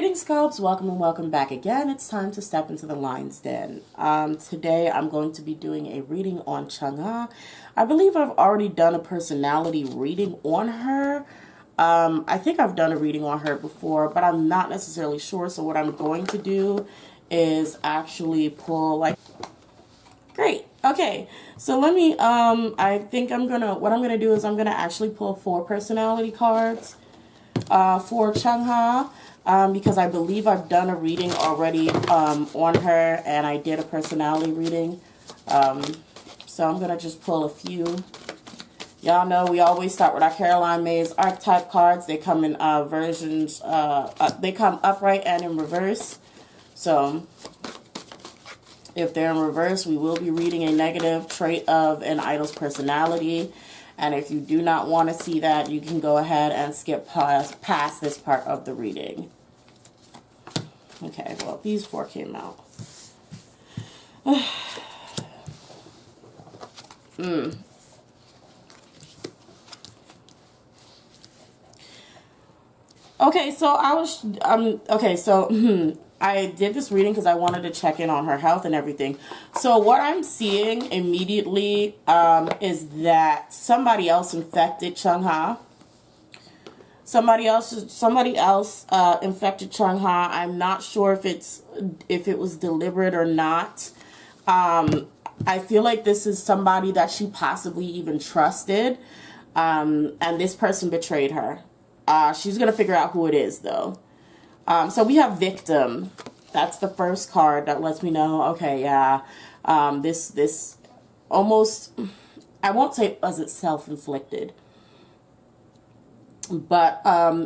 Greetings, Sculpts. Welcome and welcome back again. It's time to step into the lion's den. Today I'm going to be doing a reading on ChungHa. I believe I've already done a personality reading on her. I think I've done a reading on her before, but I'm not necessarily sure. So what I'm going to do is actually pull great. Okay, so let me, what I'm gonna do is I'm gonna actually pull 4 personality cards for ChungHa. Because I believe I've done a reading already on her, and I did a personality reading. So I'm going to just pull a few. Y'all know we always start with our Caroline Mays archetype cards. They come in versions, they come upright and in reverse. So if they're in reverse, we will be reading a negative trait of an idol's personality. And if you do not want to see that, you can go ahead and skip past this part of the reading. Okay, well, these 4 came out. Okay, so I did this reading because I wanted to check in on her health and everything. So what I'm seeing immediately is that somebody else infected ChungHa. Somebody else infected ChungHa. I'm not sure if it was deliberate or not. I feel like this is somebody that she possibly even trusted, and this person betrayed her. She's gonna figure out who it is, though. So we have victim. That's the first card that lets me know. Okay, yeah. This almost, I won't say was it self-inflicted. But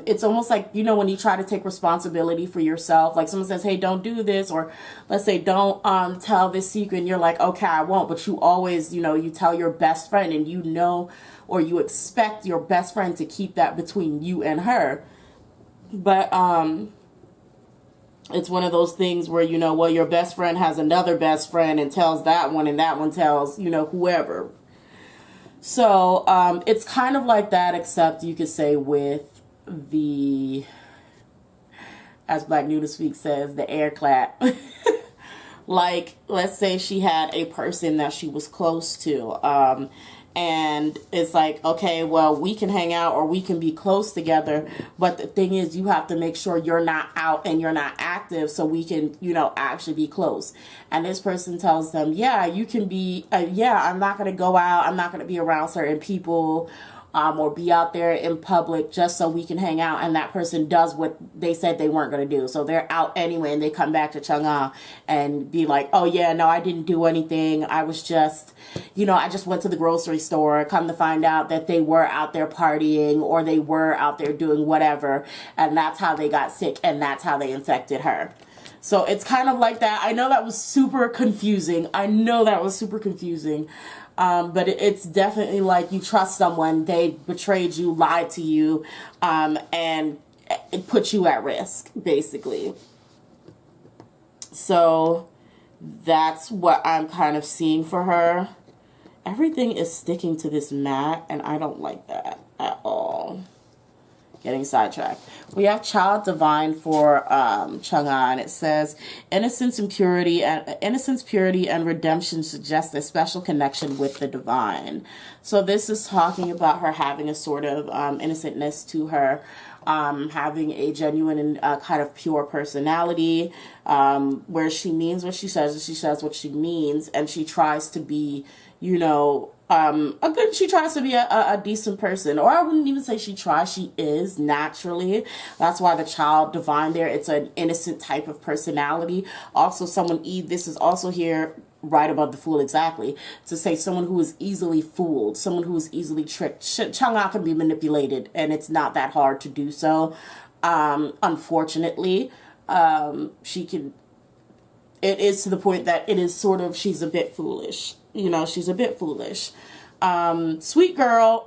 it's almost like, you know, when you try to take responsibility for yourself, like someone says, hey, don't do this, or let's say don't tell this secret, and you're like, okay, I won't. But you always, you know, you tell your best friend, and you know, or you expect your best friend to keep that between you and her. But it's one of those things where, you know, well, your best friend has another best friend and tells that one, and that one tells, you know, whoever. So it's kind of like that, except you could say with the, as Black Nudispeak says, the air clap. Like, let's say she had a person that she was close to, and it's like, okay, well, we can hang out or we can be close together, but the thing is, you have to make sure you're not out and you're not active so we can, you know, actually be close. And this person tells them, yeah, you can be, yeah, I'm not going to go out, I'm not going to be around certain people, or be out there in public just so we can hang out. And that person does what they said they weren't going to do. So they're out anyway, and they come back to ChungHa and be like, oh yeah, no, I didn't do anything. I was just, you know, I just went to the grocery store. Come to find out that they were out there partying, or they were out there doing whatever. And that's how they got sick, and that's how they infected her. So it's kind of like that. I know that was super confusing. But it's definitely like you trust someone, they betrayed you, lied to you, and it put you at risk, basically. So that's what I'm kind of seeing for her. Everything is sticking to this mat, and I don't like that at all. Getting sidetracked. We have Child Divine for ChungHa, and it says innocence, purity, and redemption suggest a special connection with the divine. So this is talking about her having a sort of innocentness to her, having a genuine and kind of pure personality, where she means what she says and she says what she means, and she tries to be, you know, she tries to be a decent person. Or I wouldn't even say she tries, she is naturally. That's why the Child Divine there, it's an innocent type of personality. Also this is also here right above the Fool, exactly, to say someone who is easily fooled, someone who is easily tricked. ChungHa can be manipulated, and it's not that hard to do so. Unfortunately, she can, it is to the point that it is sort of, she's a bit foolish. You know, she's a bit foolish. Sweet girl.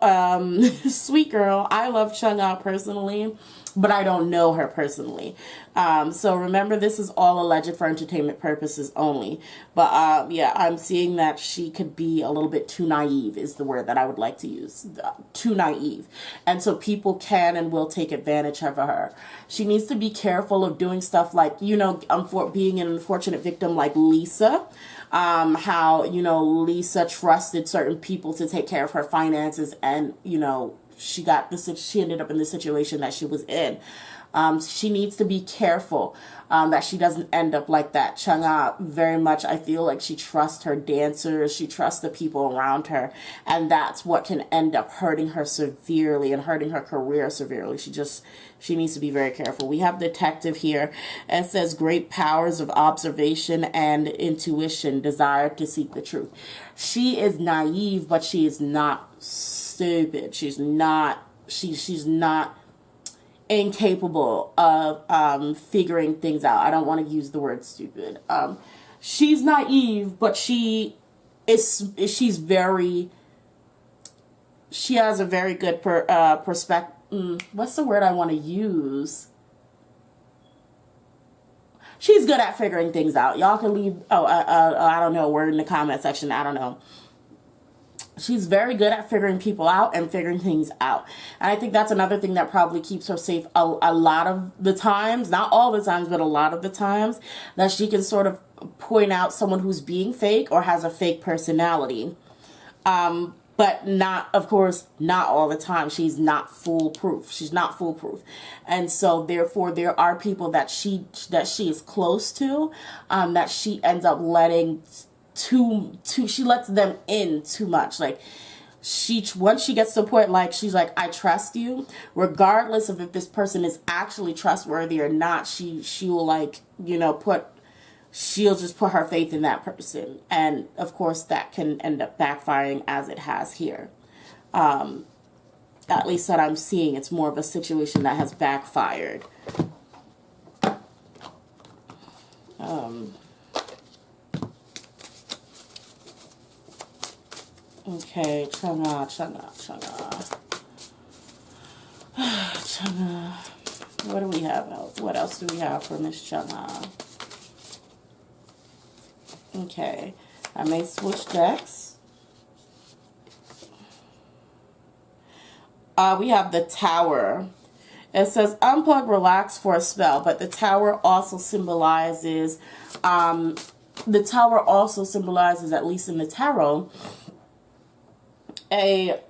Sweet girl. I love ChungHa personally. but I don't know her personally. So remember, this is all alleged for entertainment purposes only. But yeah, I'm seeing that she could be a little bit too naive is the word that I would like to use. Too naive. And so people can and will take advantage of her. She needs to be careful of doing stuff like, you know, for being an unfortunate victim like Lisa. How, you know, Lisa trusted certain people to take care of her finances, and, you know, she ended up in the situation that she was in. She needs to be careful that she doesn't end up like that. ChungHa, very much, I feel like she trusts her dancers, she trusts the people around her, and that's what can end up hurting her severely and hurting her career severely. She needs to be very careful. We have detective here. It says great powers of observation and intuition, desire to seek the truth. She is naive, but she is not stupid. She's not incapable of figuring things out. I don't want to use the word stupid. She's naive, but she has a very good perspective. What's the word I want to use? She's good at figuring things out. Y'all can leave, I don't know, word in the comment section. I don't know. She's very good at figuring people out and figuring things out. And I think that's another thing that probably keeps her safe a lot of the times, not all the times, but a lot of the times, that she can sort of point out someone who's being fake or has a fake personality. But not, of course, not all the time. She's not foolproof. And so therefore there are people that she is close to, that she ends up letting she lets them in too much. Like, once she gets to a point, like, she's like, I trust you, regardless of if this person is actually trustworthy or not. She'll, like, you know, she'll just put her faith in that person. And of course that can end up backfiring, as it has here. At least that I'm seeing, it's more of a situation that has backfired. Okay, ChungHa. What do we have out? What else do we have for Miss ChungHa? Okay, I may switch decks. We have the Tower. It says unplug, relax for a spell, but the Tower also symbolizes, at least in the tarot, a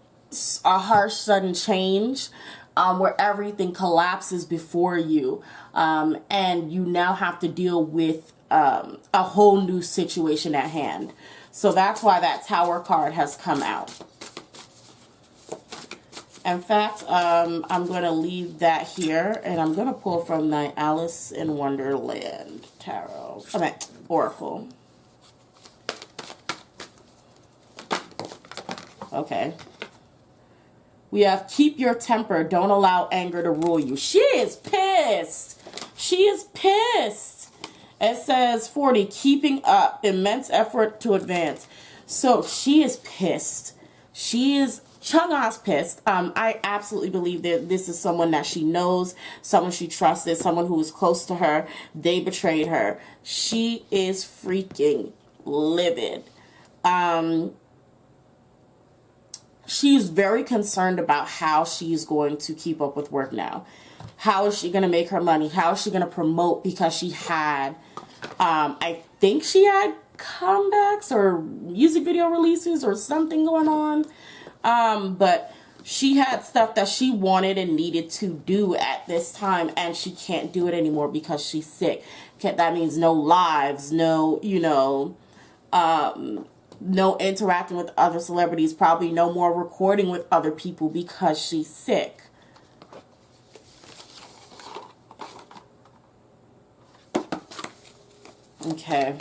harsh sudden change, where everything collapses before you, and you now have to deal with a whole new situation at hand. So that's why that Tower card has come out. In fact, I'm going to leave that here, and I'm going to pull from the Alice in Wonderland Tarot, Oracle. Okay. We have keep your temper. Don't allow anger to rule you. She is pissed. It says 40, keeping up, immense effort to advance. So she is pissed. ChungHa's pissed. I absolutely believe that this is someone that she knows, someone she trusted, someone who was close to her. They betrayed her. She is freaking livid. She's very concerned about how she's going to keep up with work now. How is she going to make her money? How is she going to promote? Because she had, I think she had comebacks or music video releases or something going on. But she had stuff that she wanted and needed to do at this time, and she can't do it anymore because she's sick. That means no lives, no, no interacting with other celebrities, probably no more recording with other people because she's sick. Okay.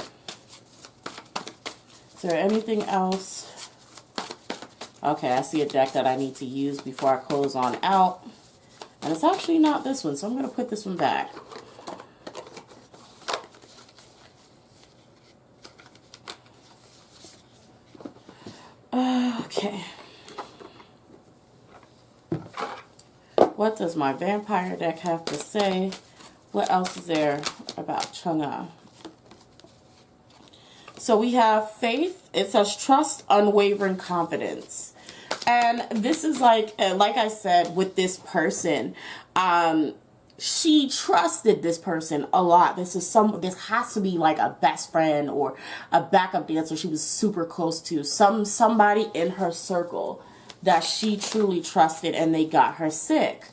Is there anything else? Okay, I see a deck that I need to use before I close on out. And it's actually not this one, so I'm going to put this one back. What does my vampire deck have to say? What else is there about ChungHa? So we have faith. It says trust, unwavering confidence. And this is like I said, with this person, she trusted this person a lot. This has to be like a best friend or a backup dancer she was super close to. Somebody in her circle that she truly trusted, and they got her sick.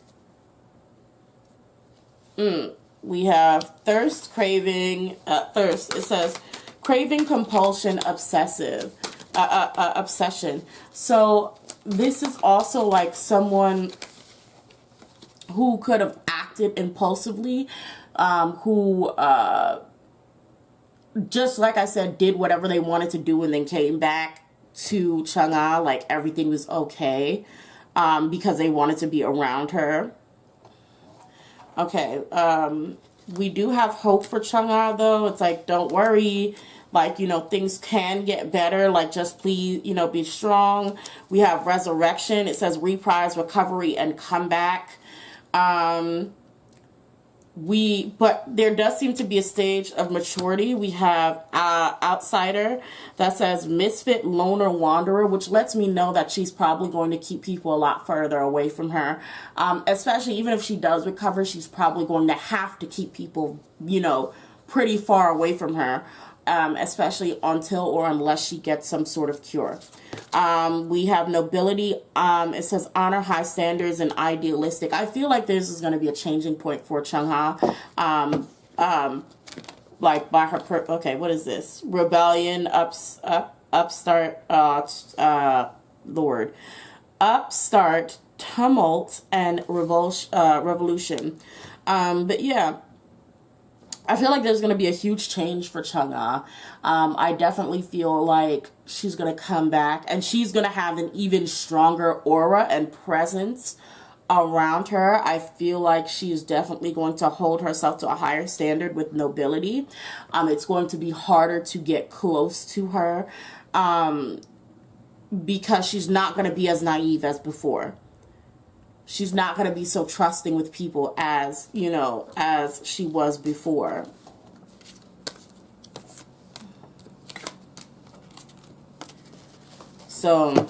We have thirst, craving, thirst. It says craving, compulsion, obsession. So this is also like someone who could have acted impulsively, who just like I said, did whatever they wanted to do and then came back to ChungHa like everything was okay, because they wanted to be around her. Okay, we do have hope for ChungHa though. It's like, don't worry, like, you know, things can get better, like, just please, you know, be strong. We have resurrection. It says reprise, recovery, and comeback. But there does seem to be a stage of maturity. We have outsider that says misfit, loner, wanderer, which lets me know that she's probably going to keep people a lot further away from her. Especially even if she does recover, she's probably going to have to keep people, you know, pretty far away from her. Especially until or unless she gets some sort of cure. We have nobility. It says honor, high standards, and idealistic. I feel like this is going to be a changing point for ChungHa. Like by her, okay, what is this? Rebellion, upstart, Lord. Upstart, tumult, and revolution. But yeah. I feel like there's going to be a huge change for ChungHa. I definitely feel like she's going to come back and she's going to have an even stronger aura and presence around her. I feel like she's definitely going to hold herself to a higher standard with nobility. It's going to be harder to get close to her because she's not going to be as naive as before. She's not going to be so trusting with people as, you know, as she was before. So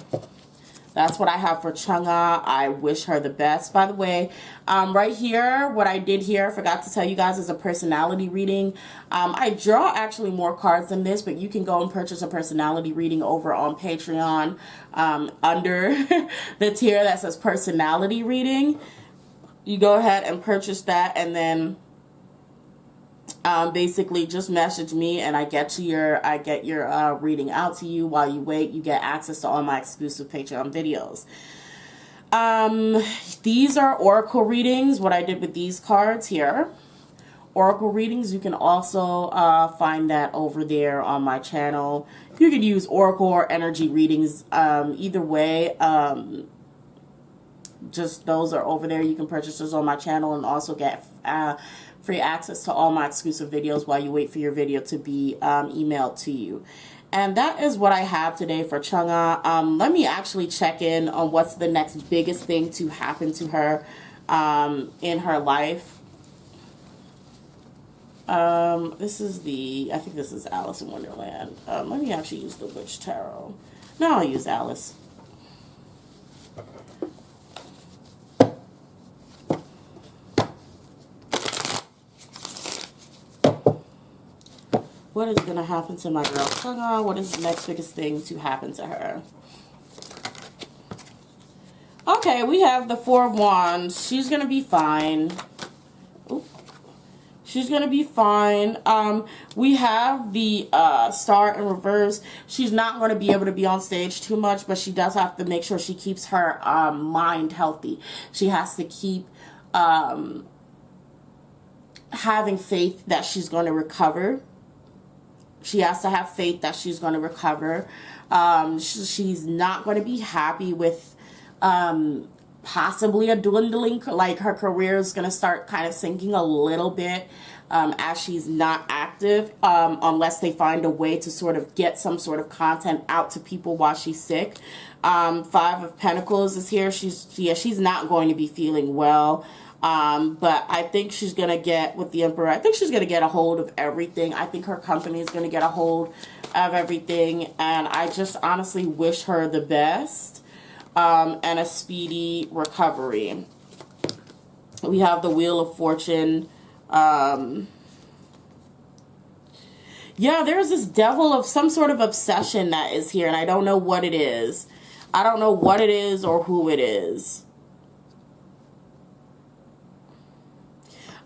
that's what I have for ChungHa. I wish her the best. By the way, right here, what I did here, I forgot to tell you guys, is a personality reading. I draw actually more cards than this, but you can go and purchase a personality reading over on Patreon under the tier that says personality reading. You go ahead and purchase that, and then basically just message me and I get your reading out to you. While you wait, you get access to all my exclusive Patreon videos. These are oracle readings, what I did with these cards here. Oracle readings, you can also find that over there on my channel. You can use oracle or energy readings, either way. Just those are over there. You can purchase those on my channel and also get free access to all my exclusive videos while you wait for your video to be emailed to you. And that is what I have today for ChungHa. Let me actually check in on what's the next biggest thing to happen to her in her life. I think this is Alice in Wonderland. Let me actually use the Witch Tarot. No, I'll use Alice. What is going to happen to my girl ChungHa? What is the next biggest thing to happen to her? Okay, we have the Four of Wands. She's going to be fine. Oop. She's going to be fine. We have the Star in reverse. She's not going to be able to be on stage too much, but she does have to make sure she keeps her mind healthy. She has to keep having faith that she's going to recover. She has to have faith that she's going to recover. She's not going to be happy with possibly a dwindling, like her career is going to start kind of sinking a little bit as she's not active unless they find a way to sort of get some sort of content out to people while she's sick. Five of Pentacles is here. She's not going to be feeling well. But I think she's going to get, with the Emperor, I think she's going to get a hold of everything. I think her company is going to get a hold of everything. And I just honestly wish her the best and a speedy recovery. We have the Wheel of Fortune. Yeah, there's this devil of some sort of obsession that is here, and I don't know what it is. I don't know what it is or who it is.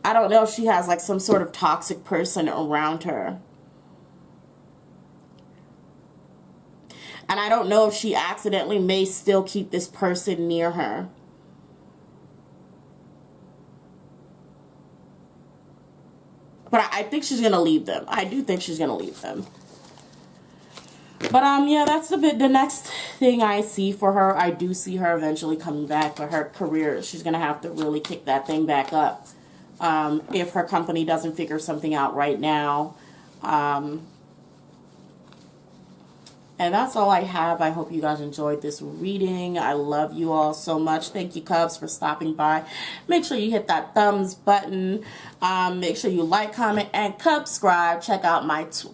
I don't know if she has like some sort of toxic person around her. And I don't know if she accidentally may still keep this person near her. But I think she's going to leave them. I do think she's going to leave them. But, yeah, that's the next thing I see for her. I do see her eventually coming back, but her career, she's going to have to really kick that thing back up. If her company doesn't figure something out right now. And that's all I have. I hope you guys enjoyed this reading. I love you all so much. Thank you, Cubs, for stopping by. Make sure you hit that thumbs button. Make sure you like, comment, and subscribe. Check out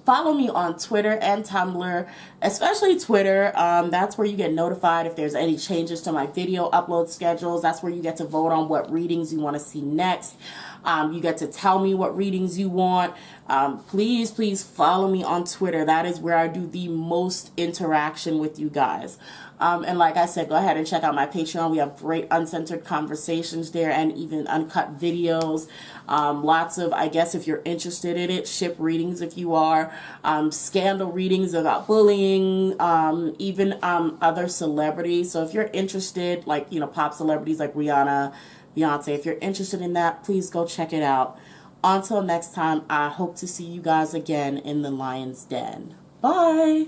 follow me on Twitter and Tumblr, especially Twitter. That's where you get notified if there's any changes to my video upload schedules. That's where you get to vote on what readings you want to see next. You get to tell me what readings you want. Please follow me on Twitter. That is where I do the most interaction with you guys. And like I said, go ahead and check out my Patreon. We have great uncensored conversations there and even uncut videos. Lots of, I guess if you're interested in it, ship readings if you are, scandal readings about bullying, even other celebrities. So if you're interested, like, pop celebrities like Rihanna, Beyonce, if you're interested in that, please go check it out. Until next time, I hope to see you guys again in the Lion's Den. Bye!